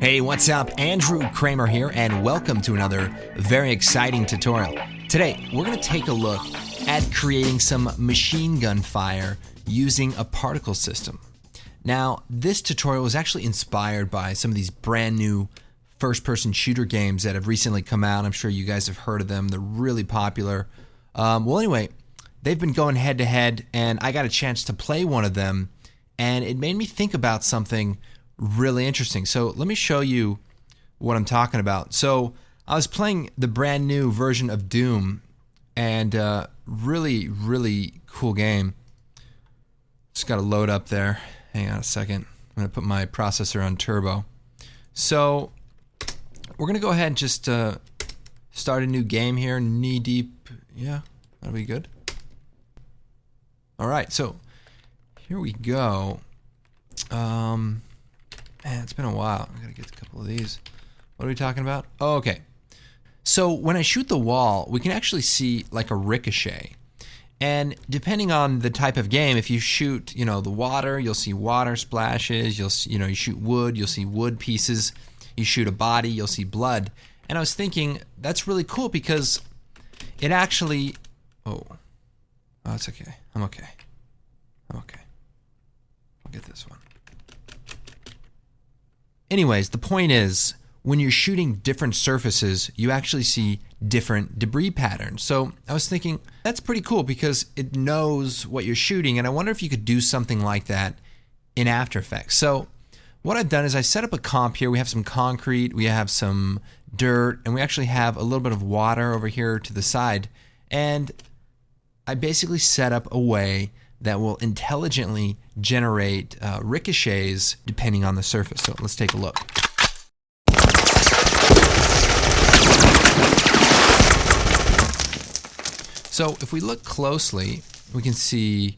Hey, what's up? Andrew Kramer here, and welcome to another very exciting tutorial. Today, we're going to take a look at creating some machine gun fire using a particle system. Now, this tutorial was actually inspired by some of these brand new first-person shooter games that have recently come out. I'm sure you guys have heard of them. They're really popular. Well, anyway, they've been going head-to-head, and I got a chance to play one of them, and it made me think about something really interesting. So let me show you what I'm talking about. So I was playing the brand new version of Doom, and really cool game. Just got to load up there. Hang on a second. I'm going to put my processor on turbo. So we're going to go ahead and just start a new game here. Knee deep. Yeah, that'll be good. All right, so here we go. Man, it's been a while. I gotta get a couple of these. What are we talking about? Oh, okay. So when I shoot the wall, we can actually see like a ricochet. And depending on the type of game, if you shoot, the water, you'll see water splashes. You'll see, you shoot wood, you'll see wood pieces. You shoot a body, you'll see blood. And I was thinking that's really cool because it actually. Oh, it's okay. I'm okay. I'll get this one. Anyways, the point is, when you're shooting different surfaces, you actually see different debris patterns. So I was thinking, that's pretty cool because it knows what you're shooting, and I wonder if you could do something like that in After Effects. So what I've done is I set up a comp here. We have some concrete, we have some dirt, and we actually have a little bit of water over here to the side. And I basically set up a way that will intelligently generate ricochets depending on the surface. So let's take a look. So if we look closely, we can see,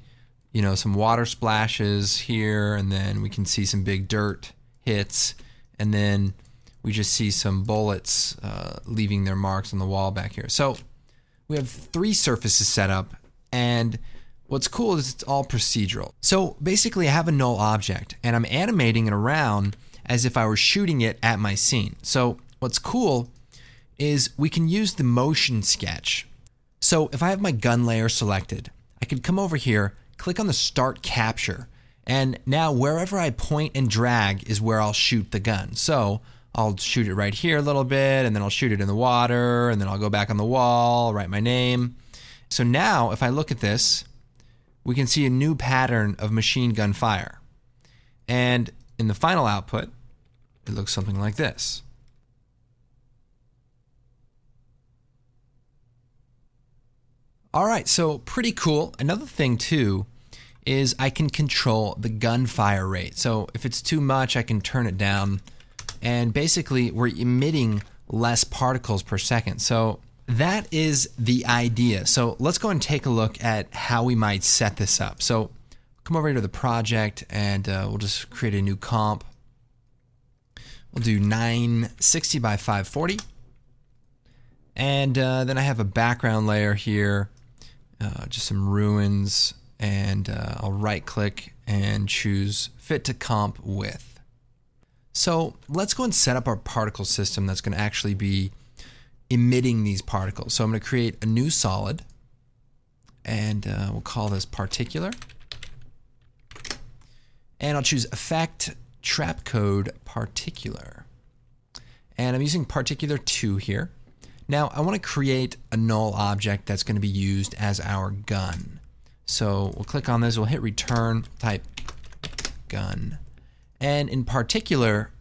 some water splashes here, and then we can see some big dirt hits, and then we just see some bullets leaving their marks on the wall back here. So we have 3 surfaces set up, and what's cool is it's all procedural. So basically I have a null object and I'm animating it around as if I were shooting it at my scene. So what's cool is we can use the motion sketch. So if I have my gun layer selected, I can come over here, click on the start capture, and now wherever I point and drag is where I'll shoot the gun. So I'll shoot it right here a little bit, and then I'll shoot it in the water, and then I'll go back on the wall, write my name. So now if I look at this, we can see a new pattern of machine gun fire. And in the final output, it looks something like this. All right, so pretty cool. Another thing too is I can control the gunfire rate. So if it's too much, I can turn it down. And basically, we're emitting less particles per second. So that is the idea. So let's go and take a look at how we might set this up. So come over here to the project, and we'll just create a new comp. We'll do 960 by 540. And then I have a background layer here, just some ruins, and I'll right click and choose fit to comp with. So let's go and set up our particle system that's going to actually be emitting these particles. So I'm going to create a new solid, and we'll call this particular. And I'll choose effect trap code particular. And I'm using particular 2 here. Now I want to create a null object that's going to be used as our gun. So we'll click on this, we'll hit return, type gun. And in particular,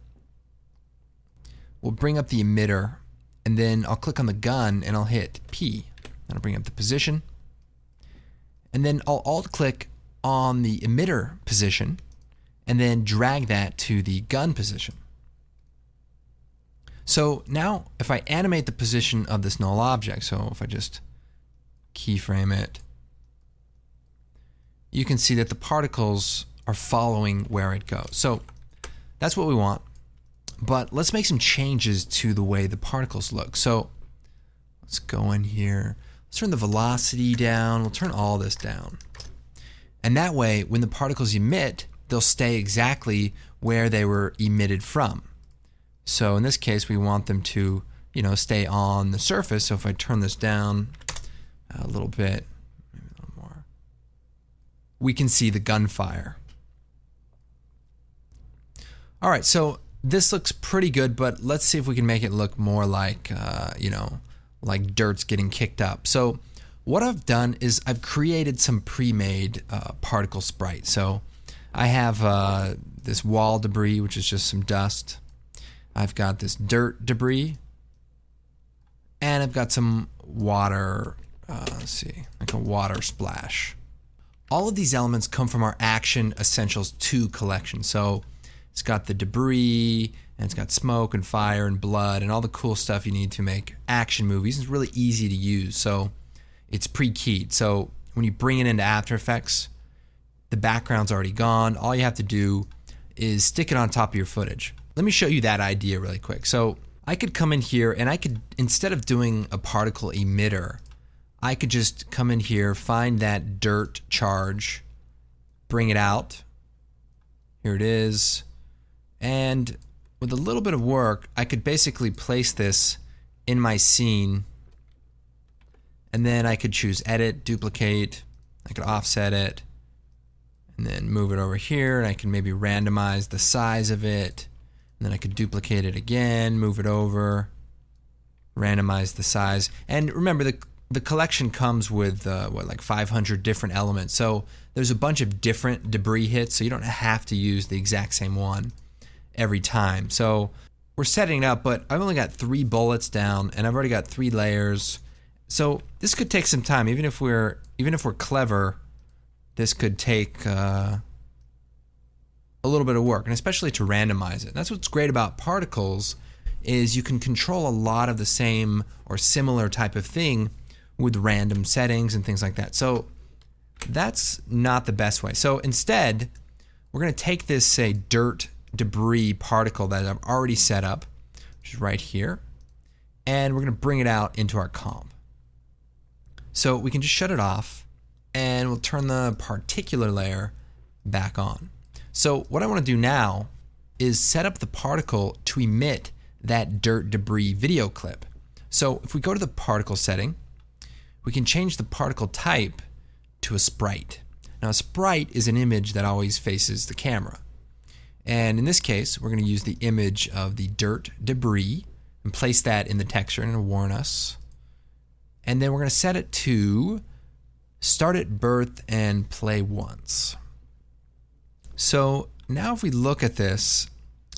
we'll bring up the emitter, and then I'll click on the gun and I'll hit P. That'll bring up the position. And then I'll alt click on the emitter position and then drag that to the gun position. So now if I animate the position of this null object, so if I just keyframe it, you can see that the particles are following where it goes. So that's what we want. But let's make some changes to the way the particles look. So let's go in here. Let's turn the velocity down. We'll turn all this down. And that way, when the particles emit, they'll stay exactly where they were emitted from. So in this case, we want them to, stay on the surface. So if I turn this down a little bit, maybe a little more, we can see the gunfire. All right, so this looks pretty good, but let's see if we can make it look more like, like dirt's getting kicked up. So what I've done is I've created some pre-made particle sprite. So I have this wall debris, which is just some dust. I've got this dirt debris, and I've got some water, let's see, like a water splash. All of these elements come from our Action Essentials 2 collection. So it's got the debris, and it's got smoke and fire and blood and all the cool stuff you need to make action movies. It's really easy to use, so it's pre-keyed. So when you bring it into After Effects, the background's already gone. All you have to do is stick it on top of your footage. Let me show you that idea really quick. So I could come in here and I could, instead of doing a particle emitter, I could just come in here, find that dirt charge, bring it out. Here it is. And with a little bit of work, I could basically place this in my scene, and then I could choose Edit, Duplicate, I could offset it, and then move it over here, and I can maybe randomize the size of it, and then I could duplicate it again, move it over, randomize the size. And remember, the collection comes with like 500 different elements, so there's a bunch of different debris hits, so you don't have to use the exact same one every time. So we're setting it up, but I've only got 3 bullets down, and I've already got 3 layers. So this could take some time. Even if we're clever, this could take a little bit of work, and especially to randomize it. That's what's great about particles, is you can control a lot of the same or similar type of thing with random settings and things like that. So that's not the best way. So instead, we're going to take this, say, dirt debris particle that I've already set up, which is right here, and we're going to bring it out into our comp. So we can just shut it off, and we'll turn the particular layer back on. So what I want to do now is set up the particle to emit that dirt debris video clip. So if we go to the particle setting, we can change the particle type to a sprite. Now a sprite is an image that always faces the camera. And in this case, we're going to use the image of the dirt debris and place that in the texture, and it'll warn us. And then we're going to set it to start at birth and play once. So now if we look at this,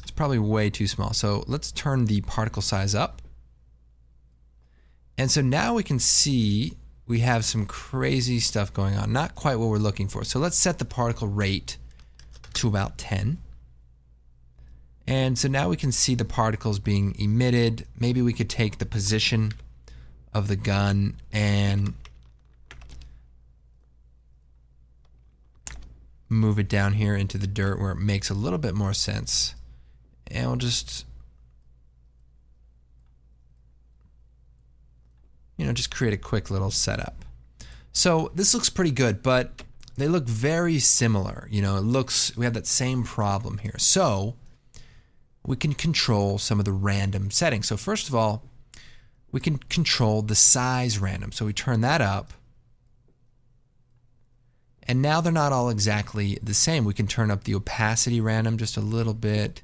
it's probably way too small. So let's turn the particle size up. And so now we can see we have some crazy stuff going on. Not quite what we're looking for. So let's set the particle rate to about 10. And so now we can see the particles being emitted. Maybe we could take the position of the gun and move it down here into the dirt where it makes a little bit more sense. And we'll just, just create a quick little setup. So this looks pretty good, but they look very similar. It looks, we have that same problem here. So we can control some of the random settings. So first of all, we can control the size random. So we turn that up. And now they're not all exactly the same. We can turn up the opacity random just a little bit.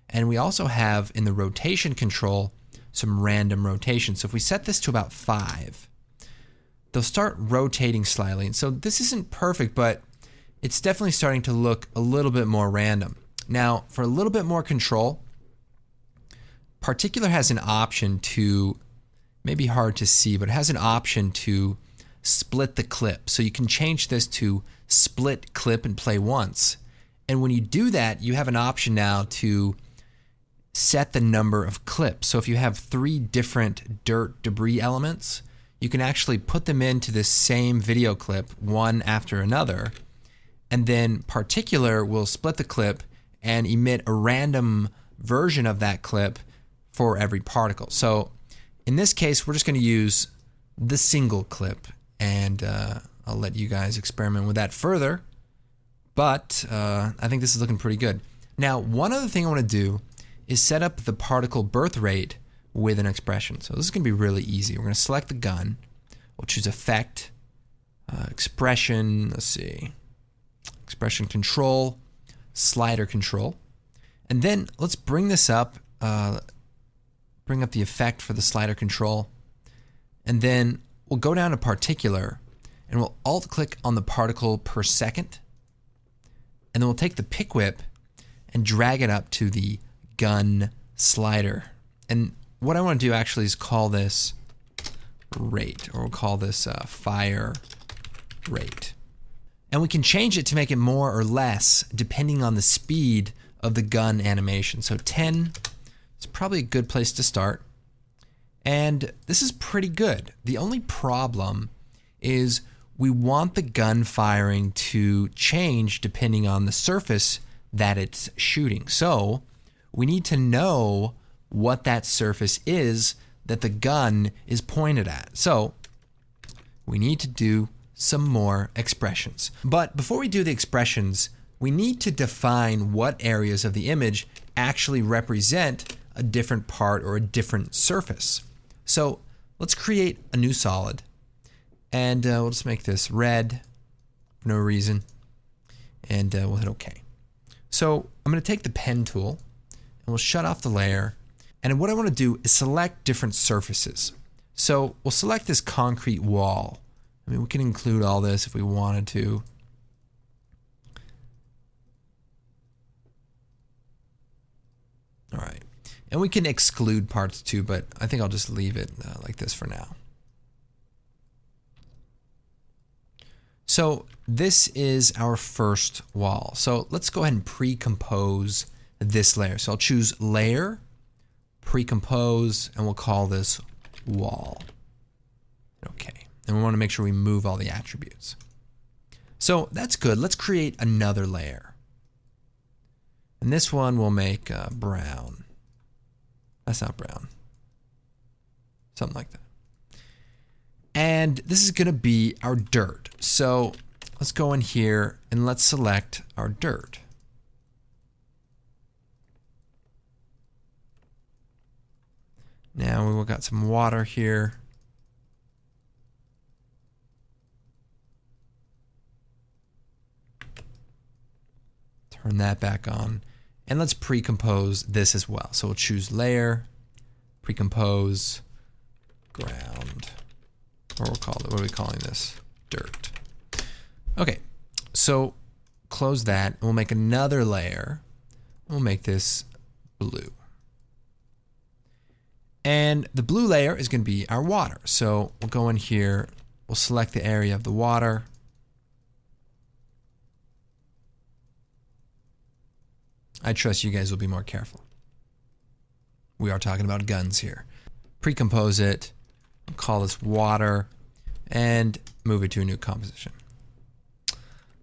And we also have in the rotation control some random rotation. So if we set this to about 5, they'll start rotating slightly. And so this isn't perfect, but it's definitely starting to look a little bit more random. Now, for a little bit more control, Particular has an option to, maybe hard to see, but it has an option to split the clip. So you can change this to split clip and play once. And when you do that, you have an option now to set the number of clips. So if you have 3 different dirt debris elements, you can actually put them into this same video clip one after another. And then Particular will split the clip and emit a random version of that clip for every particle. So in this case, we're just going to use the single clip, and I'll let you guys experiment with that further. But I think this is looking pretty good. Now, one other thing I want to do is set up the particle birth rate with an expression. So this is going to be really easy. We're going to select the gun. We'll choose Effect, Expression, let's see, Expression Control, Slider Control. And then let's bring this up, bring up the effect for the slider control. And then we'll go down to Particular, and we'll Alt-click on the particle per second. And then we'll take the pick whip and drag it up to the gun slider. And what I want to do actually is call this rate, or we'll call this fire rate. And we can change it to make it more or less depending on the speed of the gun animation. So 10 is probably a good place to start. And this is pretty good. The only problem is we want the gun firing to change depending on the surface that it's shooting. So we need to know what that surface is that the gun is pointed at. So we need to do some more expressions. But before we do the expressions, we need to define what areas of the image actually represent a different part or a different surface. So let's create a new solid, and we'll just make this red for no reason, and we'll hit OK. So I'm going to take the pen tool, and we'll shut off the layer, and what I want to do is select different surfaces. So we'll select this concrete wall. I mean, we can include all this if we wanted to. All right. And we can exclude parts too, but I think I'll just leave it like this for now. So this is our first wall. So let's go ahead and pre-compose this layer. So I'll choose Layer, Pre-compose, and we'll call this Wall. Okay. And we want to make sure we move all the attributes. So that's good. Let's create another layer. And this one we'll make brown. That's not brown. Something like that. And this is going to be our dirt. So let's go in here and let's select our dirt. Now we've got some water here. Turn that back on. And let's pre-compose this as well. So we'll choose Layer, Pre-compose, Ground. Or we'll call it, what are we calling this? Dirt. Okay, so close that. We'll make another layer. We'll make this blue. And the blue layer is going to be our water. So we'll go in here. We'll select the area of the water. I trust you guys will be more careful. We are talking about guns here. Pre-compose it. We'll call this water and move it to a new composition.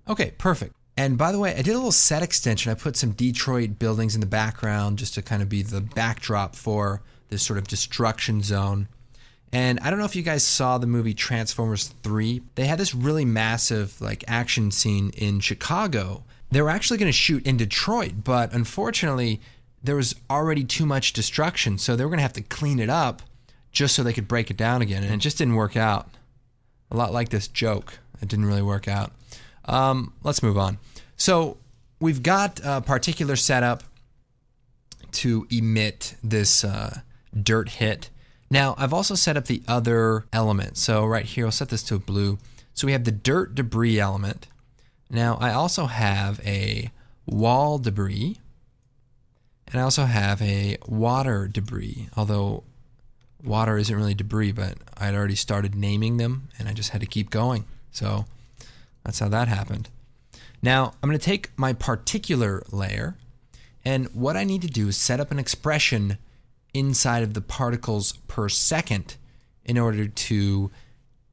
Okay, perfect. And by the way, I did a little set extension. I put some Detroit buildings in the background just to kind of be the backdrop for this sort of destruction zone. And I don't know if you guys saw the movie Transformers 3. They had this really massive like action scene in Chicago. They were actually going to shoot in Detroit, but unfortunately there was already too much destruction, so they were going to have to clean it up just so they could break it down again, and it just didn't work out. A lot like this joke. It didn't really work out. Let's move on. So we've got a particular setup to emit this dirt hit. Now, I've also set up the other element. So right here, I'll set this to blue. So we have the dirt debris element. Now, I also have a wall debris, and I also have a water debris, although water isn't really debris, but I'd already started naming them, and I just had to keep going. So that's how that happened. Now, I'm going to take my particular layer, and what I need to do is set up an expression inside of the particles per second in order to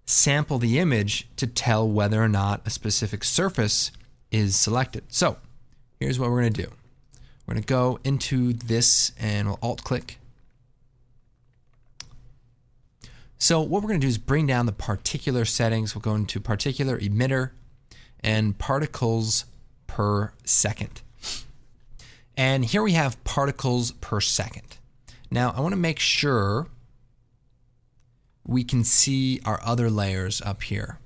sample the image to tell whether or not a specific surface is selected. So here's what we're going to do. We're going to go into this and we'll Alt-click. So what we're going to do is bring down the particular settings. We'll go into particular emitter and particles per second. And here we have particles per second. Now I want to make sure we can see our other layers up here.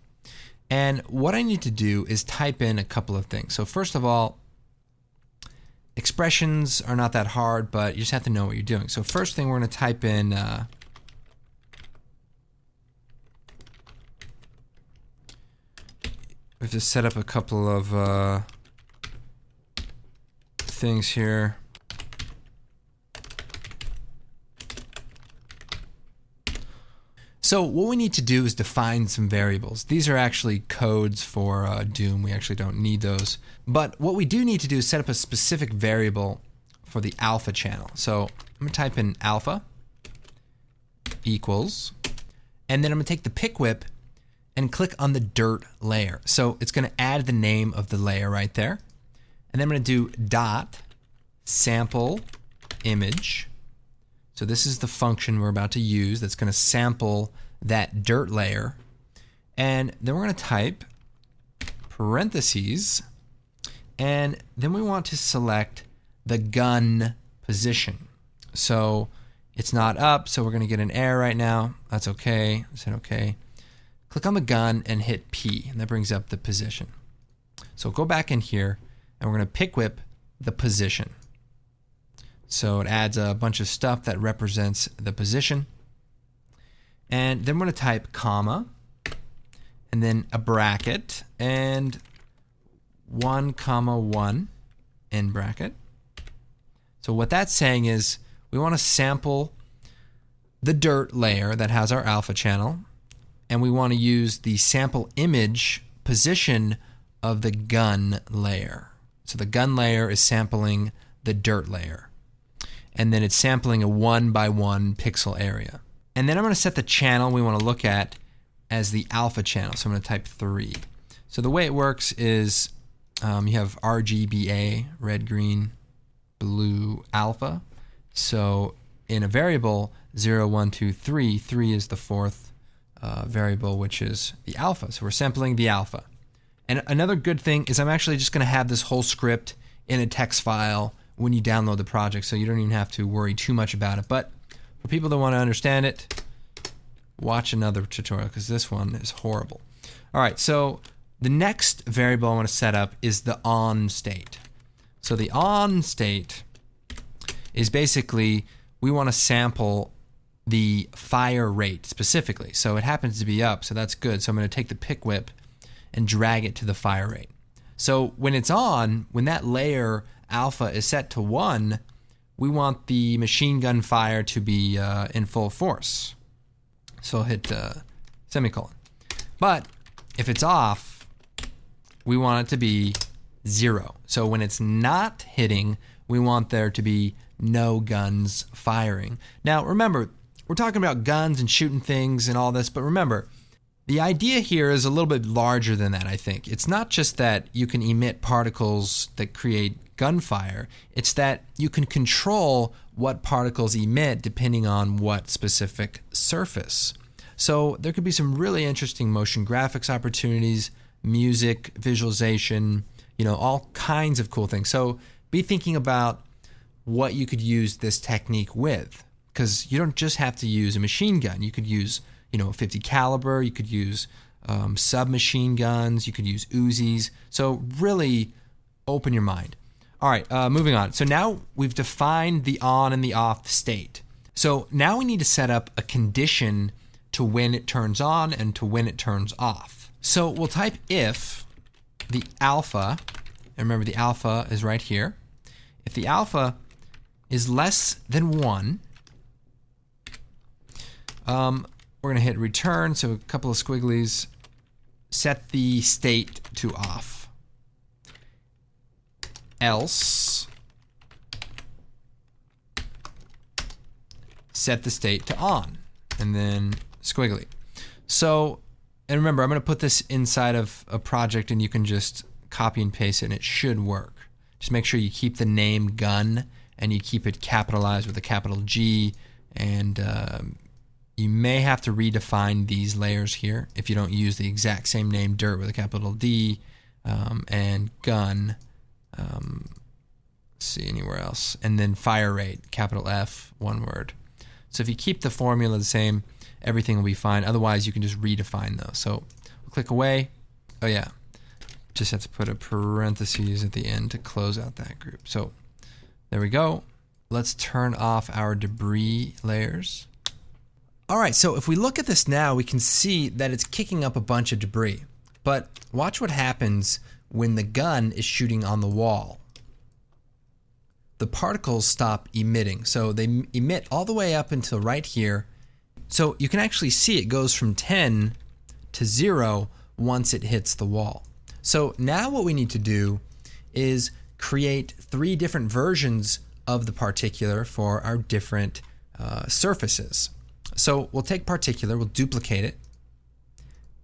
And what I need to do is type in a couple of things. So first of all, expressions are not that hard, but you just have to know what you're doing. So first thing, we're going to type in we have to set up a couple of things here. So what we need to do is define some variables. These are actually codes for Doom. We actually don't need those. But what we do need to do is set up a specific variable for the alpha channel. So I'm going to type in alpha equals, and then I'm going to take the pick whip and click on the dirt layer. So it's going to add the name of the layer right there. And then I'm going to do dot sample image. So this is the function we're about to use that's going to sample that dirt layer. And then we're going to type parentheses, and then we want to select the gun position. So it's not up, so we're going to get an error right now. That's okay. I said okay. Click on the gun and hit P, and that brings up the position. So go back in here, and we're going to pick whip the position. So it adds a bunch of stuff that represents the position. And then we're going to type comma, and then a bracket, and 1, 1 end bracket. So what that's saying is we want to sample the dirt layer that has our alpha channel, and we want to use the sample image position of the gun layer. So the gun layer is sampling the dirt layer. And then it's sampling a 1 by 1 pixel area. And then I'm going to set the channel we want to look at as the alpha channel. So I'm going to type 3. So the way it works is you have RGBA, red, green, blue, alpha. So in a variable 0, 1, 2, 3, 3 is the fourth variable, which is the alpha. So we're sampling the alpha. And another good thing is I'm actually just going to have this whole script in a text file when you download the project, so you don't even have to worry too much about it. But for people that want to understand it, watch another tutorial, because this one is horrible. All right, so the next variable I want to set up is the on state. So the on state is basically we want to sample the fire rate specifically. So it happens to be up, so that's good. So I'm going to take the pick whip and drag it to the fire rate. So when it's on, when that layer alpha is set to 1, we want the machine gun fire to be in full force. So I'll hit semicolon. But if it's off, we want it to be 0. So when it's not hitting, we want there to be no guns firing. Now remember, we're talking about guns and shooting things and all this, but remember, the idea here is a little bit larger than that, I think. It's not just that you can emit particles that create gunfire, it's that you can control what particles emit depending on what specific surface. So there could be some really interesting motion graphics opportunities, music, visualization, all kinds of cool things. So be thinking about what you could use this technique with, because you don't just have to use a machine gun. You could use a 50 caliber, you could use submachine guns, you could use Uzis. So really open your mind. All right, moving on. So now we've defined the on and the off state. So now we need to set up a condition to when it turns on and to when it turns off. So we'll type if the alpha, and remember the alpha is right here. If the alpha is less than 1, we're going to hit return, so a couple of squigglies, set the state to off. Else, set the state to on, and then squiggly. So, and remember, I'm going to put this inside of a project, and you can just copy and paste it, and it should work. Just make sure you keep the name gun, and you keep it capitalized with a capital G, and you may have to redefine these layers here if you don't use the exact same name, dirt with a capital D, and gun. Let's see anywhere else. And then fire rate, capital F, one word. So if you keep the formula the same, everything will be fine. Otherwise, you can just redefine those. So we'll click away. Oh yeah, just have to put a parentheses at the end to close out that group. So there we go. Let's turn off our debris layers. All right, so if we look at this now, we can see that it's kicking up a bunch of debris. But watch what happens when the gun is shooting on the wall. The particles stop emitting. So they emit all the way up until right here. So you can actually see it goes from 10 to 0 once it hits the wall. So now what we need to do is create 3 different versions of the particular for our different surfaces. So we'll take particular, we'll duplicate it.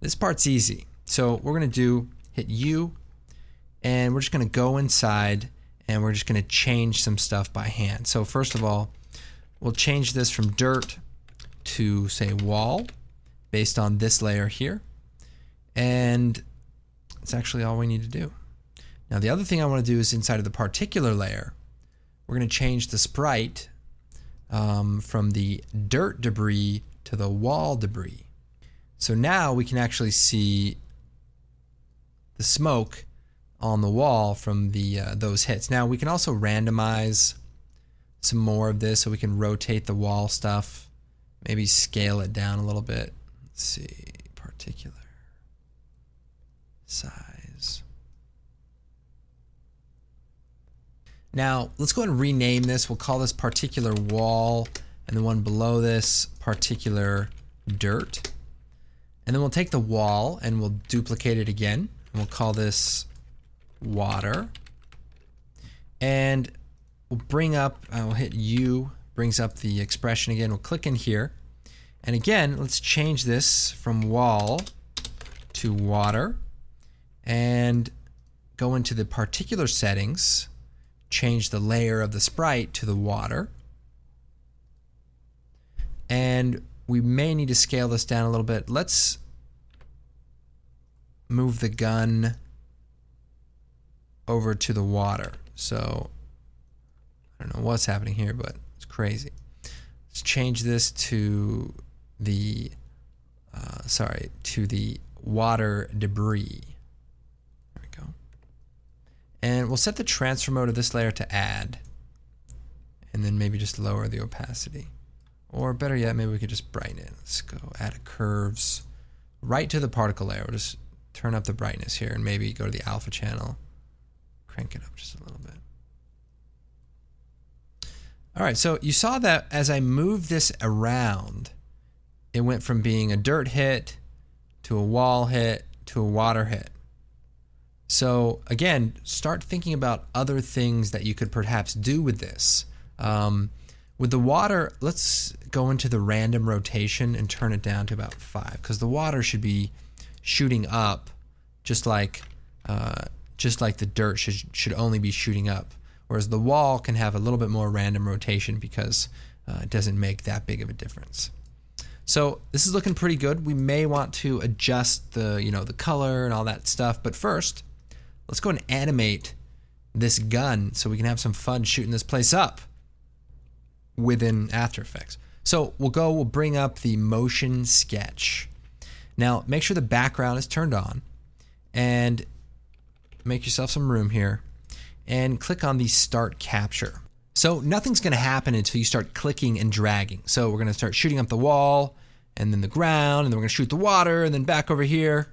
This part's easy. So we're going to hit U, and we're just going to go inside, and we're just going to change some stuff by hand. So first of all, we'll change this from dirt to, say, wall, based on this layer here. And that's actually all we need to do. Now the other thing I want to do is inside of the particular layer, we're going to change the sprite from the dirt debris to the wall debris. So now we can actually see the smoke on the wall from those hits. Now we can also randomize some more of this, so we can rotate the wall stuff, maybe scale it down a little bit. Let's see, particular size. Now let's go ahead and rename this. We'll call this particular wall, and the one below this particular dirt. And then we'll take the wall and we'll duplicate it again, and we'll call this water. And we'll bring up, we'll hit U, brings up the expression again. We'll click in here, and again let's change this from wall to water, and go into the particular settings, change the layer of the sprite to the water, and we may need to scale this down a little bit. Let's move the gun over to the water. So I don't know what's happening here, but it's crazy. Let's change this to the to the water debris. There we go. And we'll set the transfer mode of this layer to add, and then maybe just lower the opacity. Or better yet, maybe we could just brighten it. Let's go add a curves right to the particle layer. We'll just turn up the brightness here, and maybe go to the alpha channel, crank it up just a little bit. All right, so you saw that as I moved this around, it went from being a dirt hit to a wall hit to a water hit. So again, start thinking about other things that you could perhaps do with this. With the water, let's go into the random rotation and turn it down to about 5, because the water should be shooting up, just like the dirt should only be shooting up, whereas the wall can have a little bit more random rotation because it doesn't make that big of a difference. So this is looking pretty good. We may want to adjust the color and all that stuff, but first, let's go and animate this gun so we can have some fun shooting this place up within After Effects. So we'll bring up the motion sketch. Now make sure the background is turned on, and make yourself some room here, and click on the start capture. So nothing's going to happen until you start clicking and dragging. So we're going to start shooting up the wall, and then the ground, and then we're going to shoot the water, and then back over here.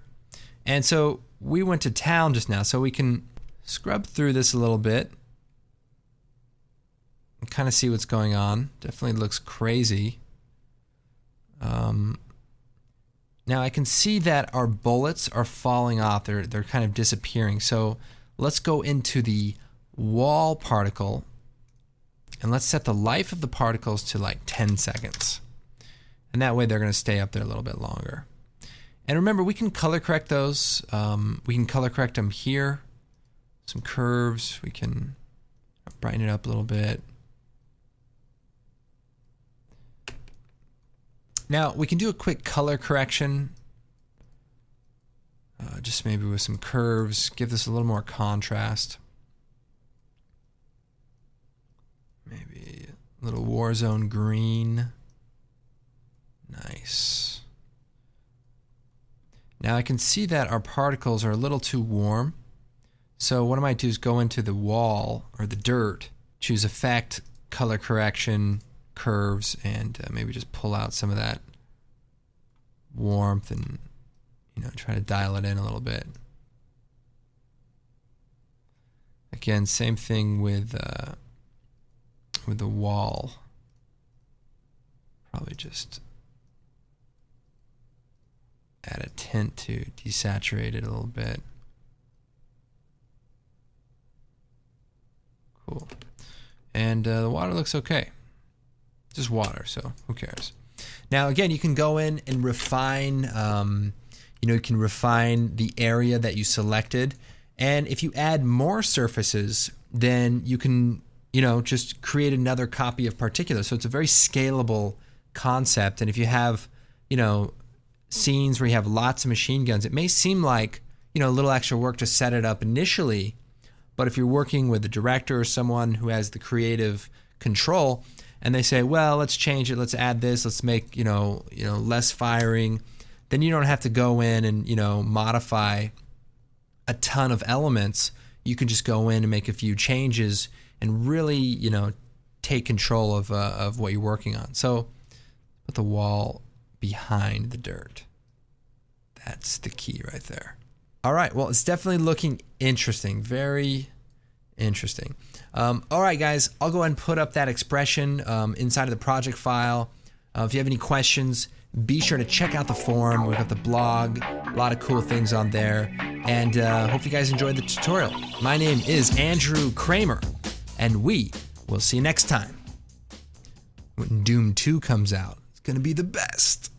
And so we went to town just now, so we can scrub through this a little bit and kind of see what's going on. Definitely looks crazy. Now I can see that our bullets are falling off. They're kind of disappearing. So let's go into the wall particle, and let's set the life of the particles to like 10 seconds. And that way they're going to stay up there a little bit longer. And remember, we can color correct those. We can color correct them here. Some curves. We can brighten it up a little bit. Now we can do a quick color correction, just maybe with some curves, give this a little more contrast. Little Warzone green. Nice. Now I can see that our particles are a little too warm. So what I might do is go into the wall or the dirt, choose Effect, Color Correction, Curves, and maybe just pull out some of that warmth and, you know, try to dial it in a little bit. Again, same thing with the wall. Probably just add a tint to desaturate it a little bit. Cool. And the water looks okay. Just water, so who cares? Now again, you can go in and refine, you can refine the area that you selected. And if you add more surfaces, then you can, just create another copy of particulate. So it's a very scalable concept. And if you have, scenes where you have lots of machine guns, it may seem like, a little extra work to set it up initially. But if you're working with a director or someone who has the creative control, and they say, well, let's change it, let's add this, let's make, less firing, then you don't have to go in and, modify a ton of elements. You can just go in and make a few changes and really, take control of what you're working on. So put the wall behind the dirt. That's the key right there. All right, well, it's definitely looking interesting, very interesting. All right, guys, I'll go ahead and put up that expression inside of the project file. If you have any questions, be sure to check out the forum. We've got the blog, a lot of cool things on there. And hope you guys enjoyed the tutorial. My name is Andrew Kramer, and we will see you next time. When Doom 2 comes out, it's going to be the best.